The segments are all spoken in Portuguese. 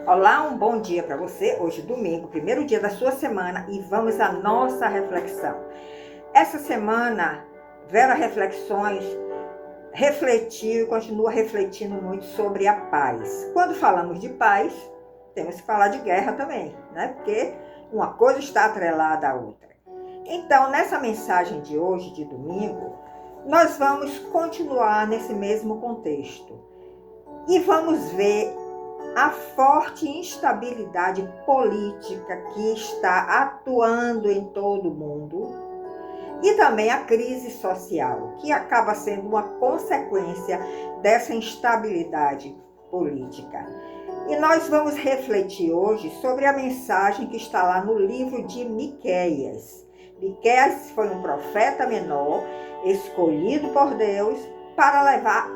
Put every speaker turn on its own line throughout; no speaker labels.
Olá, um bom dia para você. Hoje, domingo, primeiro dia da sua semana, e vamos à nossa reflexão. Essa semana, Vera Reflexões refletiu e continua refletindo muito sobre a paz. Quando falamos de paz, temos que falar de guerra também, né? Porque uma coisa está atrelada à outra. Então, nessa mensagem de hoje, de domingo, nós vamos continuar nesse mesmo contexto e vamos ver a forte instabilidade política que está atuando em todo o mundo e também a crise social, que acaba sendo uma consequência dessa instabilidade política. E nós vamos refletir hoje sobre a mensagem que está lá no livro de Miqueias. Miqueias foi um profeta menor, escolhido por Deus para levar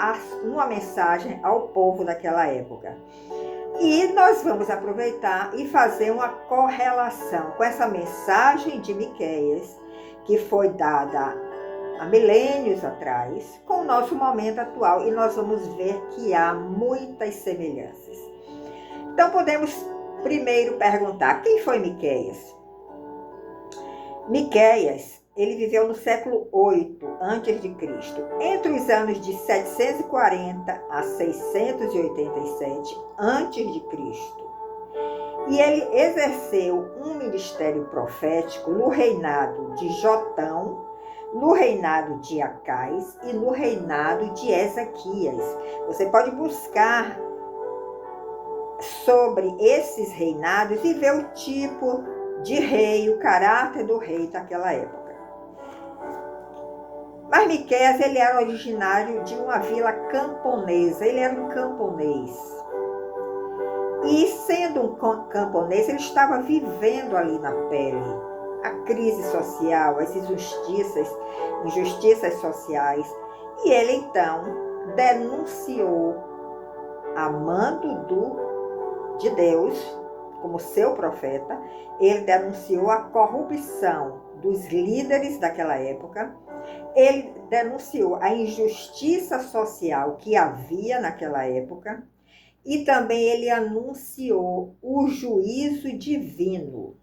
uma mensagem ao povo daquela época. E nós vamos aproveitar e fazer uma correlação com essa mensagem de Miqueias, que foi dada há milênios atrás, com o nosso momento atual, e nós vamos ver que há muitas semelhanças. Então podemos primeiro perguntar, quem foi Miqueias? Miqueias, ele viveu no século 8 a.C., entre os anos de 740 a 687 a.C. E ele exerceu um ministério profético no reinado de Jotão, no reinado de Acais e no reinado de Ezequias. Você pode buscar sobre esses reinados e ver o tipo de rei, o caráter do rei daquela época. Mas Miqueias, ele era originário de uma vila camponesa, ele era um camponês. E sendo um camponês, ele estava vivendo ali na pele a crise social, as injustiças sociais. E ele então denunciou, amando de Deus, como seu profeta, ele denunciou a corrupção dos líderes daquela época. Ele denunciou a injustiça social que havia naquela época e também ele anunciou o juízo divino.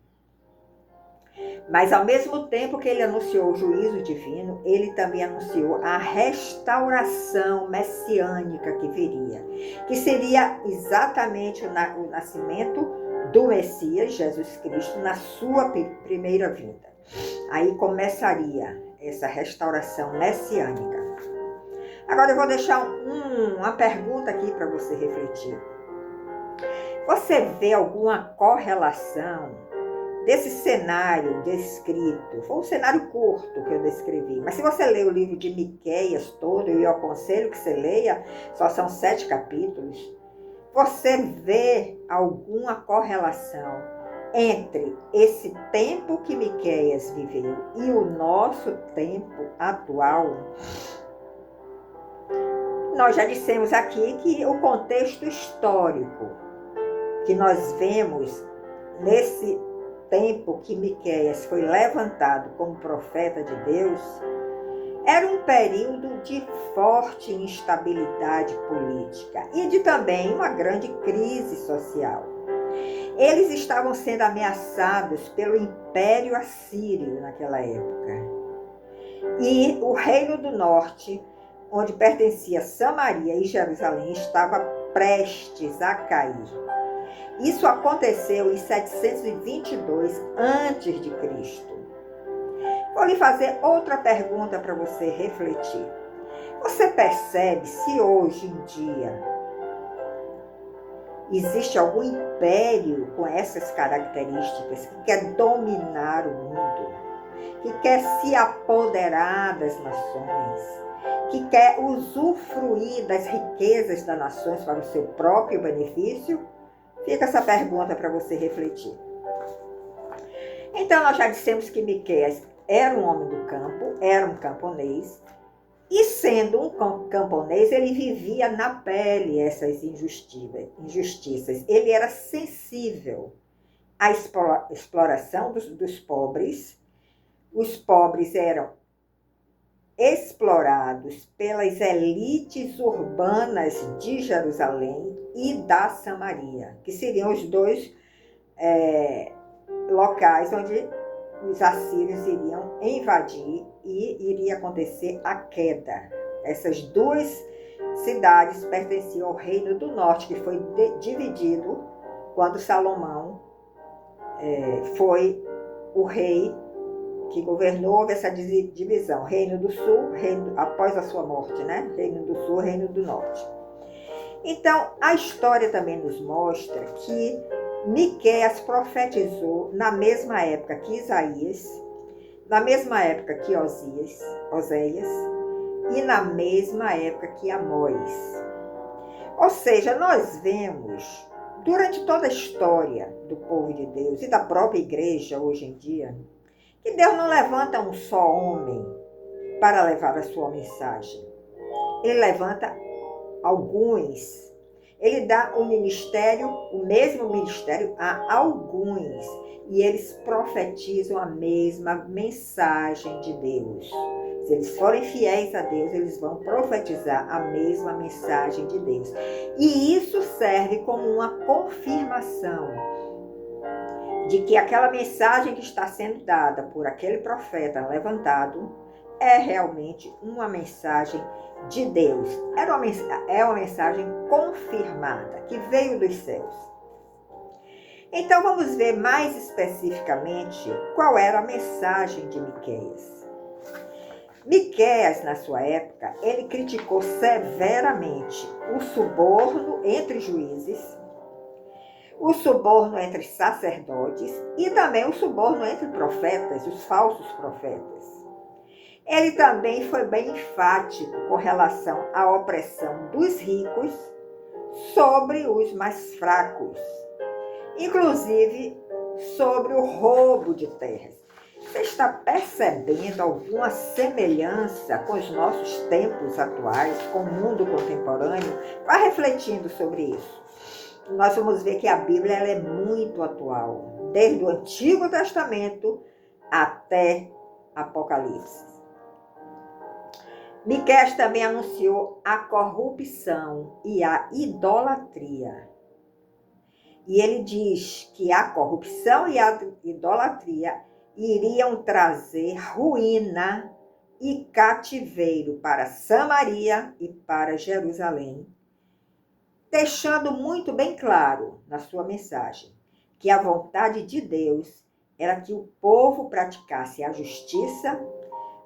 Mas ao mesmo tempo que ele anunciou o juízo divino, ele também anunciou a restauração messiânica que viria, que seria exatamente o nascimento do Messias, Jesus Cristo, na sua primeira vinda. Aí começaria essa restauração messiânica. Agora eu vou deixar uma pergunta aqui para você refletir. Você vê alguma correlação desse cenário descrito? Foi um cenário curto que eu descrevi, mas se você ler o livro de Miqueias todo, eu aconselho que você leia, só são 7 capítulos, você vê alguma correlação entre esse tempo que Miqueias viveu e o nosso tempo atual? Nós já dissemos aqui que o contexto histórico que nós vemos nesse tempo que Miqueias foi levantado como profeta de Deus era um período de forte instabilidade política e de também uma grande crise social. Eles estavam sendo ameaçados pelo Império Assírio naquela época. E o Reino do Norte, onde pertencia Samaria e Jerusalém, estava prestes a cair. Isso aconteceu em 722 a.C. Vou lhe fazer outra pergunta para você refletir. Você percebe se hoje em dia existe algum império com essas características que quer dominar o mundo, que quer se apoderar das nações, que quer usufruir das riquezas das nações para o seu próprio benefício? Fica essa pergunta para você refletir. Então, nós já dissemos que Miqueias era um homem do campo, era um camponês, e sendo um camponês, ele vivia na pele essas injustiças. Ele era sensível à exploração dos pobres. Os pobres eram explorados pelas elites urbanas de Jerusalém e da Samaria, que seriam os dois locais onde os assírios iriam invadir e iria acontecer a queda. Essas duas cidades pertenciam ao Reino do Norte, que foi dividido quando Salomão foi o rei que governou essa divisão. Reino do Sul, após a sua morte, né? Reino do Sul, Reino do Norte. Então, a história também nos mostra que Miqueias profetizou na mesma época que Isaías, na mesma época que Oséias e na mesma época que Amós. Ou seja, nós vemos, durante toda a história do povo de Deus e da própria igreja hoje em dia, que Deus não levanta um só homem para levar a sua mensagem. Ele levanta alguns. Ele dá o mesmo ministério a alguns. E eles profetizam a mesma mensagem de Deus. Se eles forem fiéis a Deus, eles vão profetizar a mesma mensagem de Deus. E isso serve como uma confirmação de que aquela mensagem que está sendo dada por aquele profeta levantado é realmente uma mensagem de Deus. É uma mensagem confirmada, que veio dos céus. Então vamos ver mais especificamente qual era a mensagem de Miqueias. Miqueias, na sua época, ele criticou severamente o suborno entre juízes, o suborno entre sacerdotes e também o suborno entre profetas, os falsos profetas. Ele também foi bem enfático com relação à opressão dos ricos sobre os mais fracos, inclusive sobre o roubo de terras. Você está percebendo alguma semelhança com os nossos tempos atuais, com o mundo contemporâneo? Vá refletindo sobre isso. Nós vamos ver que a Bíblia ela é muito atual, desde o Antigo Testamento até Apocalipse. Miqueias também anunciou a corrupção e a idolatria. E ele diz que a corrupção e a idolatria iriam trazer ruína e cativeiro para Samaria e para Jerusalém, deixando muito bem claro na sua mensagem que a vontade de Deus era que o povo praticasse a justiça,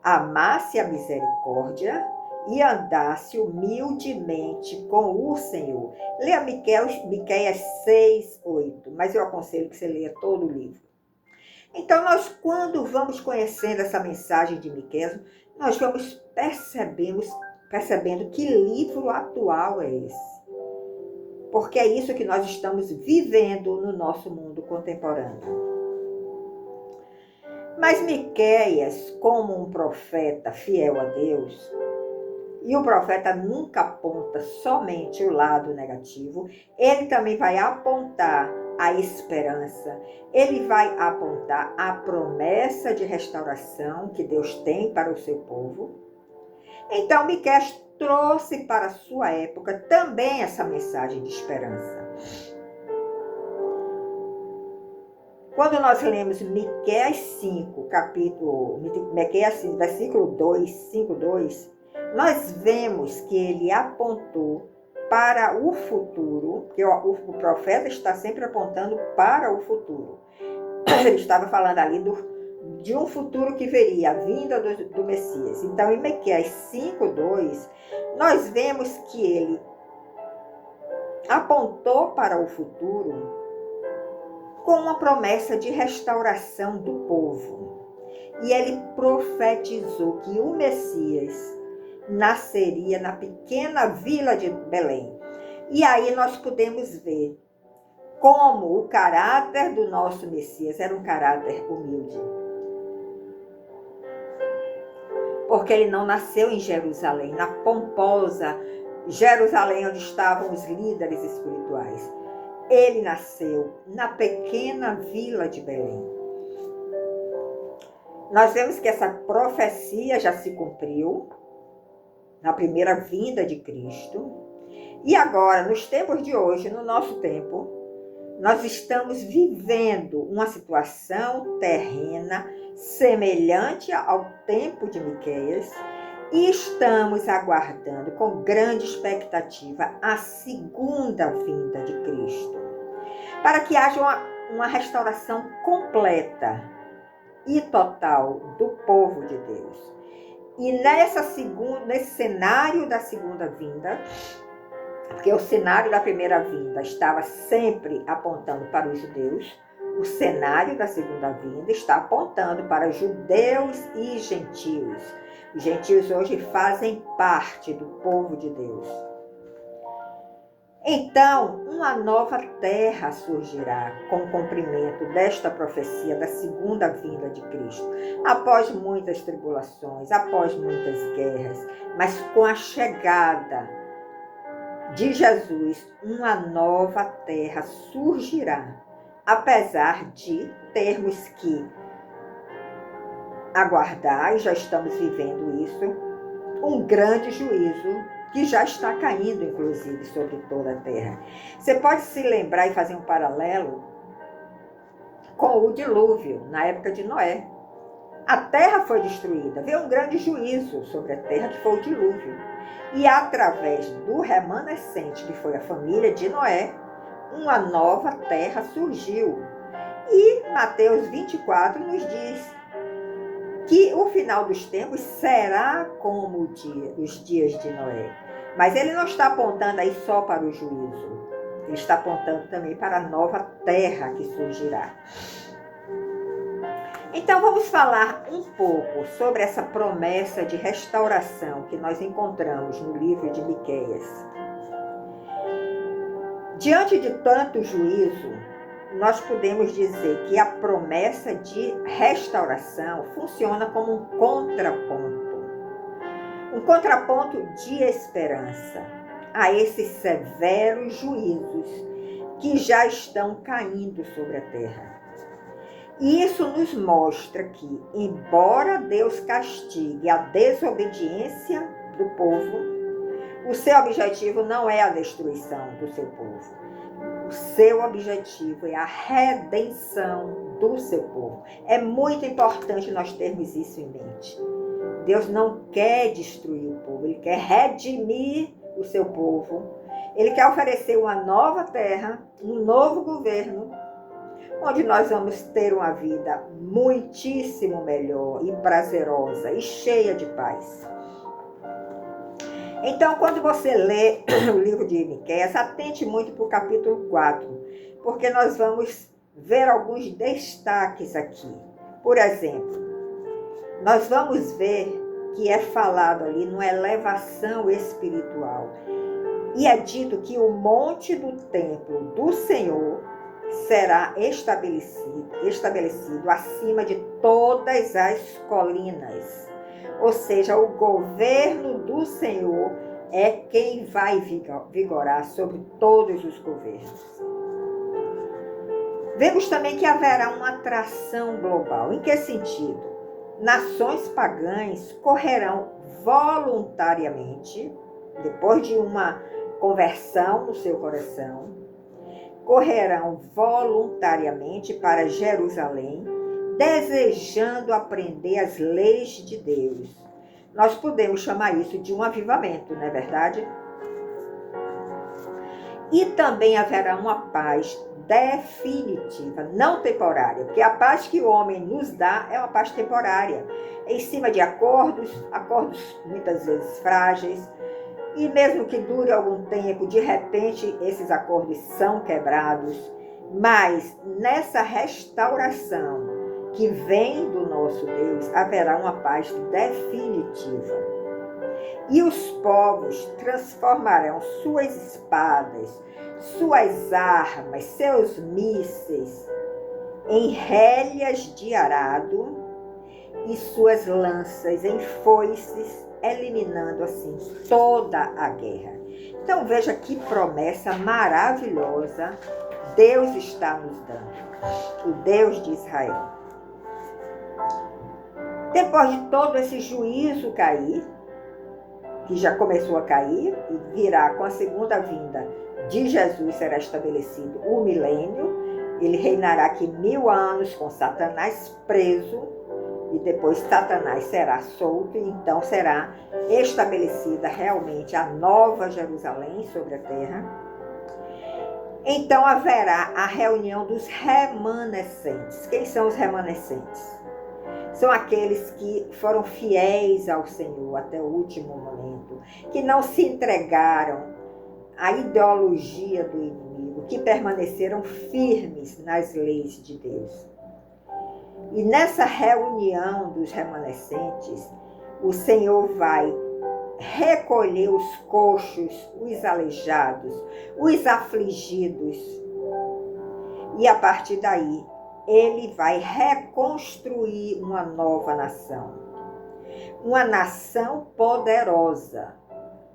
amasse a misericórdia e andasse humildemente com o Senhor. Leia Miqueias 6:8, mas eu aconselho que você leia todo o livro. Então, nós, quando vamos conhecendo essa mensagem de Miqueias, nós vamos percebendo que livro atual é esse. Porque é isso que nós estamos vivendo no nosso mundo contemporâneo. Mas Miqueias, como um profeta fiel a Deus, e o profeta nunca aponta somente o lado negativo, ele também vai apontar a esperança, ele vai apontar a promessa de restauração que Deus tem para o seu povo. Então, Miqueias trouxe para a sua época também essa mensagem de esperança. Quando nós lemos Miqueias 5, Miqueias 5, versículo 5:2, nós vemos que ele apontou para o futuro, que o profeta está sempre apontando para o futuro. Ele estava falando ali de um futuro que veria, a vinda do Messias. Então, em Miqueias 5:2, nós vemos que ele apontou para o futuro com uma promessa de restauração do povo. E ele profetizou que o Messias nasceria na pequena vila de Belém. E aí nós podemos ver como o caráter do nosso Messias era um caráter humilde. Porque ele não nasceu em Jerusalém, na pomposa Jerusalém, onde estavam os líderes espirituais. Ele nasceu na pequena vila de Belém. Nós vemos que essa profecia já se cumpriu na primeira vinda de Cristo. E agora, nos tempos de hoje, no nosso tempo, nós estamos vivendo uma situação terrena semelhante ao tempo de Miqueias e estamos aguardando com grande expectativa a segunda vinda de Cristo, para que haja uma restauração completa e total do povo de Deus. E nesse cenário da segunda vinda, porque o cenário da primeira vinda estava sempre apontando para os judeus, o cenário da segunda vinda está apontando para judeus e gentios. Os gentios hoje fazem parte do povo de Deus. Então, uma nova terra surgirá com o cumprimento desta profecia da segunda vinda de Cristo, após muitas tribulações, após muitas guerras, mas com a chegada de Jesus, uma nova terra surgirá, apesar de termos que aguardar, e já estamos vivendo isso, um grande juízo que já está caindo, inclusive, sobre toda a terra. Você pode se lembrar e fazer um paralelo com o dilúvio, na época de Noé. A terra foi destruída, veio um grande juízo sobre a terra, que foi o dilúvio. E através do remanescente, que foi a família de Noé, uma nova terra surgiu. E Mateus 24 nos diz que o final dos tempos será como os dias de Noé. Mas ele não está apontando aí só para o juízo. Ele está apontando também para a nova terra que surgirá. Então vamos falar um pouco sobre essa promessa de restauração que nós encontramos no livro de Miqueias. Diante de tanto juízo, nós podemos dizer que a promessa de restauração funciona como um contraponto de esperança a esses severos juízos que já estão caindo sobre a terra. E isso nos mostra que, embora Deus castigue a desobediência do povo, o seu objetivo não é a destruição do seu povo. O seu objetivo é a redenção do seu povo. É muito importante nós termos isso em mente. Deus não quer destruir o povo, Ele quer redimir o seu povo. Ele quer oferecer uma nova terra, um novo governo, onde nós vamos ter uma vida muitíssimo melhor e prazerosa e cheia de paz. Então, quando você lê o livro de Miqueias, atente muito para o capítulo 4, porque nós vamos ver alguns destaques aqui. Por exemplo, nós vamos ver que é falado ali numa elevação espiritual. E é dito que o monte do templo do Senhor será estabelecido acima de todas as colinas. Ou seja, o governo do Senhor é quem vai vigorar sobre todos os governos. Vemos também que haverá uma atração global. Em que sentido? Nações pagãs correrão voluntariamente, depois de uma conversão no seu coração, correrão voluntariamente para Jerusalém, desejando aprender as leis de Deus. Nós podemos chamar isso de um avivamento, não é verdade? E também haverá uma paz definitiva, não temporária, porque a paz que o homem nos dá é uma paz temporária, em cima de acordos muitas vezes frágeis, e mesmo que dure algum tempo, de repente esses acordos são quebrados, mas nessa restauração que vem do nosso Deus, haverá uma paz definitiva. E os povos transformarão suas espadas, suas armas, seus mísseis em rélias de arado e suas lanças em foices, eliminando assim toda a guerra. Então veja que promessa maravilhosa Deus está nos dando, o Deus de Israel. Depois de todo esse juízo cair, que já começou a cair, e virá com a segunda vinda de Jesus, será estabelecido o milênio. Ele reinará aqui 1000 anos com Satanás preso, e depois Satanás será solto, e então será estabelecida realmente a nova Jerusalém sobre a terra. Então haverá a reunião dos remanescentes. Quem são os remanescentes? São aqueles que foram fiéis ao Senhor até o último momento, que não se entregaram à ideologia do inimigo, que permaneceram firmes nas leis de Deus. E nessa reunião dos remanescentes, o Senhor vai recolher os coxos, os aleijados, os afligidos. E a partir daí, ele vai reconstruir uma nova nação. Uma nação poderosa,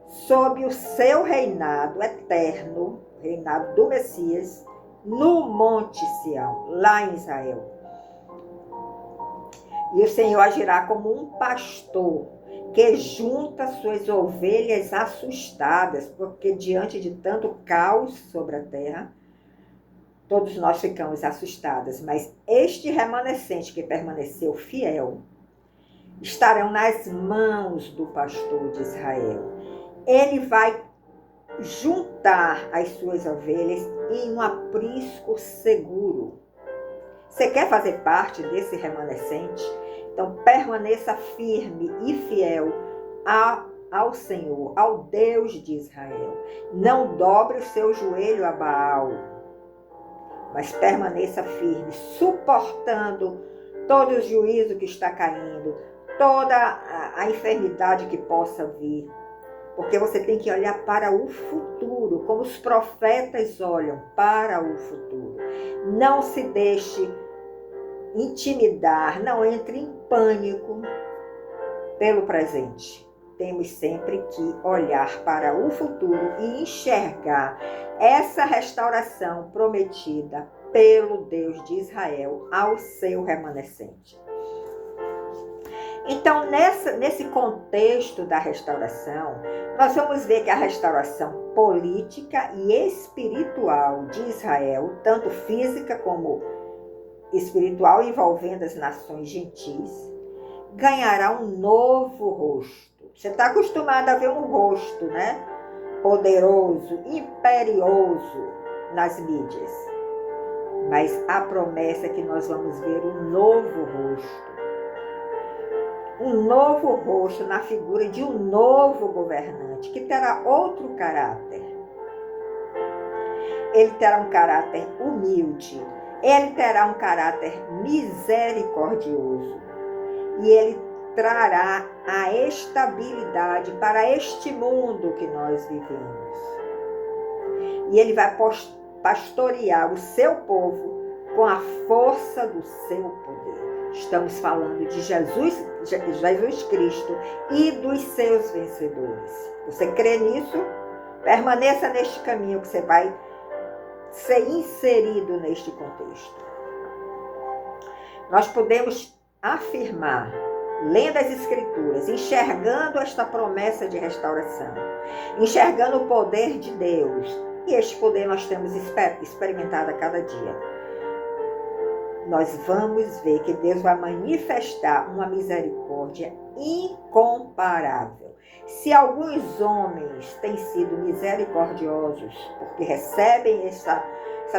sob o seu reinado eterno, reinado do Messias, no Monte Sião, lá em Israel. E o Senhor agirá como um pastor que junta suas ovelhas assustadas, porque diante de tanto caos sobre a terra, todos nós ficamos assustados, mas este remanescente que permaneceu fiel, estarão nas mãos do pastor de Israel. Ele vai juntar as suas ovelhas em um aprisco seguro. Você quer fazer parte desse remanescente? Então permaneça firme e fiel ao Senhor, ao Deus de Israel. Não dobre o seu joelho a Baal, mas permaneça firme, suportando todo o juízo que está caindo, toda a enfermidade que possa vir. Porque você tem que olhar para o futuro, como os profetas olham para o futuro. Não se deixe intimidar, não entre em pânico pelo presente. Temos sempre que olhar para o futuro e enxergar essa restauração prometida pelo Deus de Israel ao seu remanescente. Então, nesse contexto da restauração, nós vamos ver que a restauração política e espiritual de Israel, tanto física como espiritual, envolvendo as nações gentis, ganhará um novo rosto. Você está acostumado a ver um rosto, né? Poderoso, imperioso nas mídias. Mas a promessa é que nós vamos ver um novo rosto. Um novo rosto na figura de um novo governante, que terá outro caráter. Ele terá um caráter humilde, ele terá um caráter misericordioso, e ele trará a estabilidade para este mundo que nós vivemos. E ele vai pastorear o seu povo com a força do seu poder. Estamos falando de Jesus Cristo e dos seus vencedores. Você crê nisso? Permaneça neste caminho que você vai ser inserido neste contexto. Nós podemos afirmar, lendo as Escrituras, enxergando esta promessa de restauração, enxergando o poder de Deus, e este poder nós temos experimentado a cada dia. Nós vamos ver que Deus vai manifestar uma misericórdia incomparável. Se alguns homens têm sido misericordiosos, porque recebem essa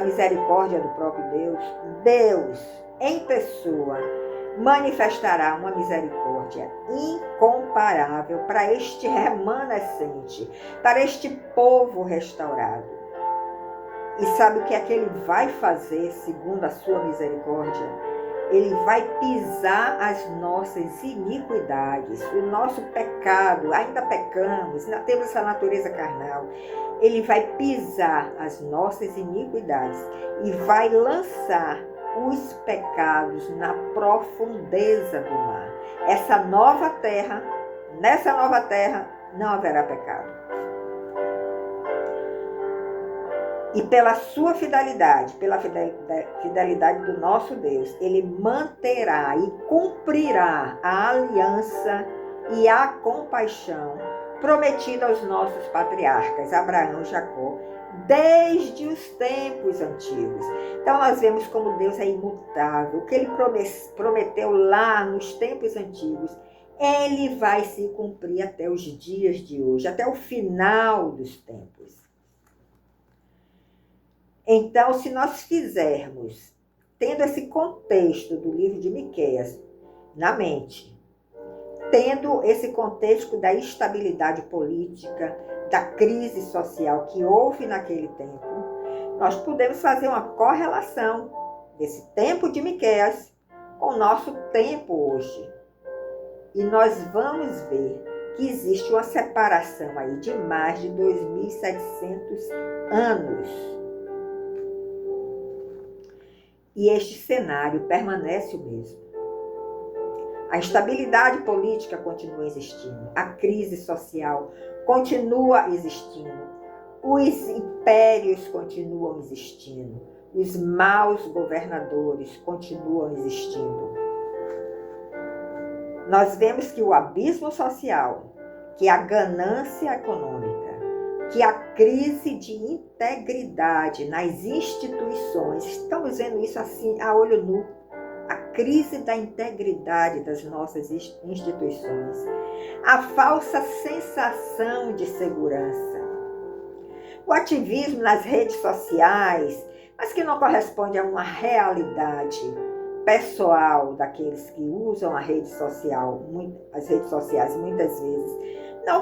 misericórdia do próprio Deus, Deus, em pessoa, manifestará uma misericórdia incomparável para este remanescente, para este povo restaurado. E sabe o que é que ele vai fazer segundo a sua misericórdia? Ele vai pisar as nossas iniquidades, o nosso pecado. Ainda pecamos, ainda temos essa natureza carnal. Ele vai pisar as nossas iniquidades e vai lançar os pecados na profundeza do mar. Essa nova terra, nessa nova terra, não haverá pecado. E pela sua fidelidade, pela fidelidade do nosso Deus, ele manterá e cumprirá a aliança e a compaixão prometido aos nossos patriarcas, Abraão e Jacó, desde os tempos antigos. Então nós vemos como Deus é imutável, o que ele prometeu lá nos tempos antigos, ele vai se cumprir até os dias de hoje, até o final dos tempos. Então, se nós fizermos, tendo esse contexto do livro de Miqueias na mente, tendo esse contexto da instabilidade política, da crise social que houve naquele tempo, nós podemos fazer uma correlação desse tempo de Miqueias com o nosso tempo hoje. E nós vamos ver que existe uma separação aí de mais de 2.700 anos. E este cenário permanece o mesmo. A instabilidade política continua existindo, a crise social continua existindo, os impérios continuam existindo, os maus governadores continuam existindo. Nós vemos que o abismo social, que a ganância econômica, que a crise de integridade nas instituições, estamos vendo isso assim a olho nu, a crise da integridade das nossas instituições, a falsa sensação de segurança, o ativismo nas redes sociais, mas que não corresponde a uma realidade pessoal daqueles que usam a rede social, as redes sociais muitas vezes, não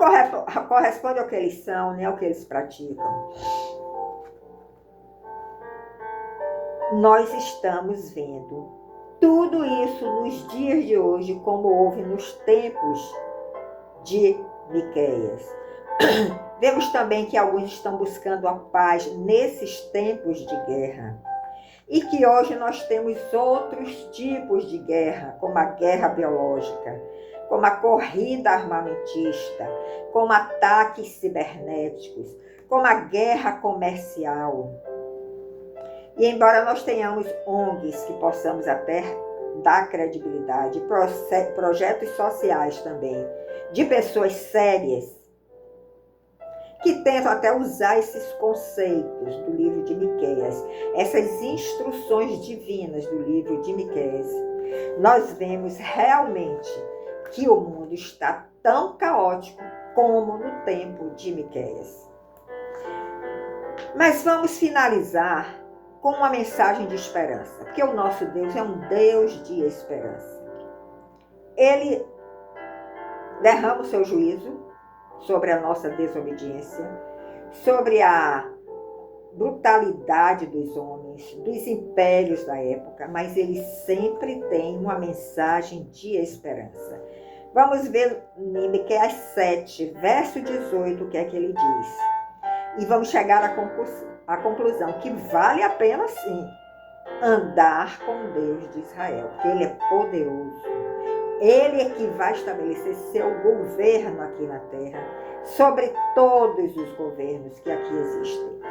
corresponde ao que eles são, nem ao que eles praticam. Nós estamos vendo tudo isso nos dias de hoje, como houve nos tempos de Miqueias. Vemos também que alguns estão buscando a paz nesses tempos de guerra. E que hoje nós temos outros tipos de guerra, como a guerra biológica, como a corrida armamentista, como ataques cibernéticos, como a guerra comercial. E embora nós tenhamos ONGs que possamos até dar credibilidade, projetos sociais também, de pessoas sérias, que tentam até usar esses conceitos do livro de Miqueias, essas instruções divinas do livro de Miqueias, nós vemos realmente que o mundo está tão caótico como no tempo de Miqueias. Mas vamos finalizar com uma mensagem de esperança, porque o nosso Deus é um Deus de esperança. Ele derrama o seu juízo sobre a nossa desobediência, sobre a brutalidade dos homens, dos impérios da época, mas ele sempre tem uma mensagem de esperança. Vamos ver em Miqueias 7, verso 18, o que é que ele diz. E vamos chegar à conclusão que vale a pena sim andar com o Deus de Israel, porque ele é poderoso. Ele é que vai estabelecer seu governo aqui na terra, sobre todos os governos que aqui existem.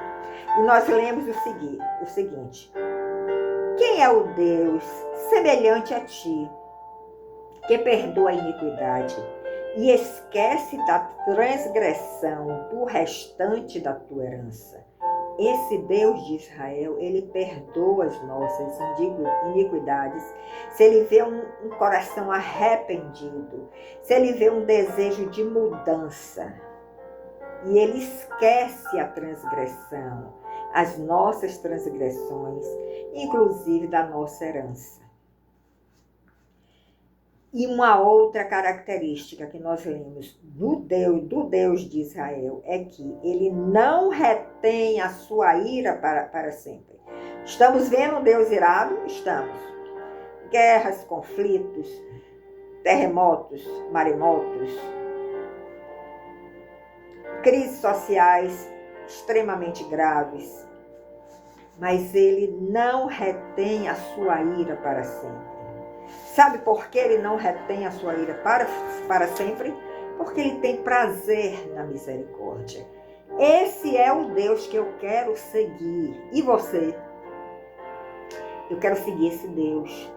E nós lemos o seguinte: quem é o Deus semelhante a ti, que perdoa a iniquidade e esquece da transgressão do restante da tua herança? Esse Deus de Israel, ele perdoa as nossas iniquidades. Se ele vê um coração arrependido, se ele vê um desejo de mudança, e ele esquece a transgressão, as nossas transgressões, inclusive da nossa herança. E uma outra característica que nós lemos do Deus de Israel é que ele não retém a sua ira para sempre. Estamos vendo um Deus irado? Estamos. Guerras, conflitos, terremotos, maremotos, crises sociais extremamente graves. Mas ele não retém a sua ira para sempre. Sabe por que ele não retém a sua ira para sempre? Porque ele tem prazer na misericórdia. Esse é o Deus que eu quero seguir. E você? Eu quero seguir esse Deus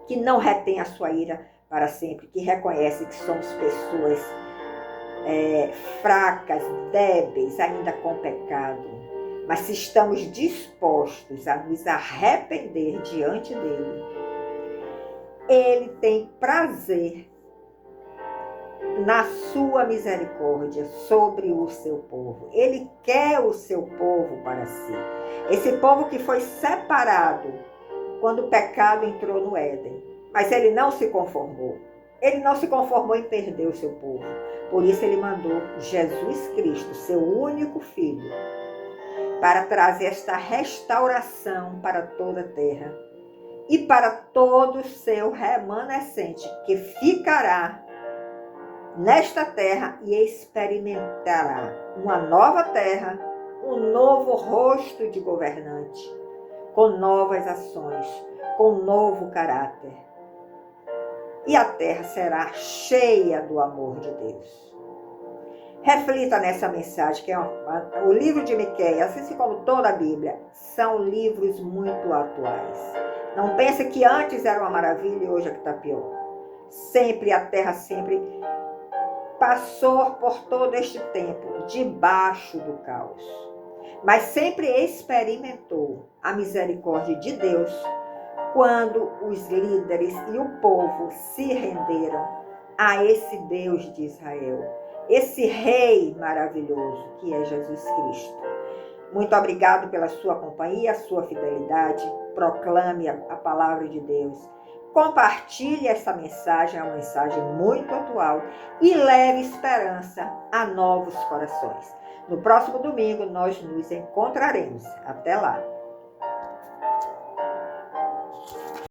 que não retém a sua ira para sempre, que reconhece que somos pessoas fracas, débeis, ainda com pecado. Mas se estamos dispostos a nos arrepender diante dele, ele tem prazer na sua misericórdia sobre o seu povo. Ele quer o seu povo para si. Esse povo que foi separado quando o pecado entrou no Éden. Mas ele não se conformou. Ele não se conformou em perder o seu povo. Por isso ele mandou Jesus Cristo, seu único filho, para trazer esta restauração para toda a terra e para todo o seu remanescente, que ficará nesta terra e experimentará uma nova terra, um novo rosto de governante, com novas ações, com um novo caráter. E a terra será cheia do amor de Deus. Reflita nessa mensagem, que é o livro de Miqueias, assim como toda a Bíblia, são livros muito atuais. Não pense que antes era uma maravilha e hoje é que está pior. A terra sempre passou por todo este tempo debaixo do caos, mas sempre experimentou a misericórdia de Deus quando os líderes e o povo se renderam a esse Deus de Israel, esse Rei maravilhoso que é Jesus Cristo. Muito obrigado pela sua companhia, sua fidelidade. Proclame a palavra de Deus. Compartilhe essa mensagem, é uma mensagem muito atual, e leve esperança a novos corações. No próximo domingo nós nos encontraremos. Até lá!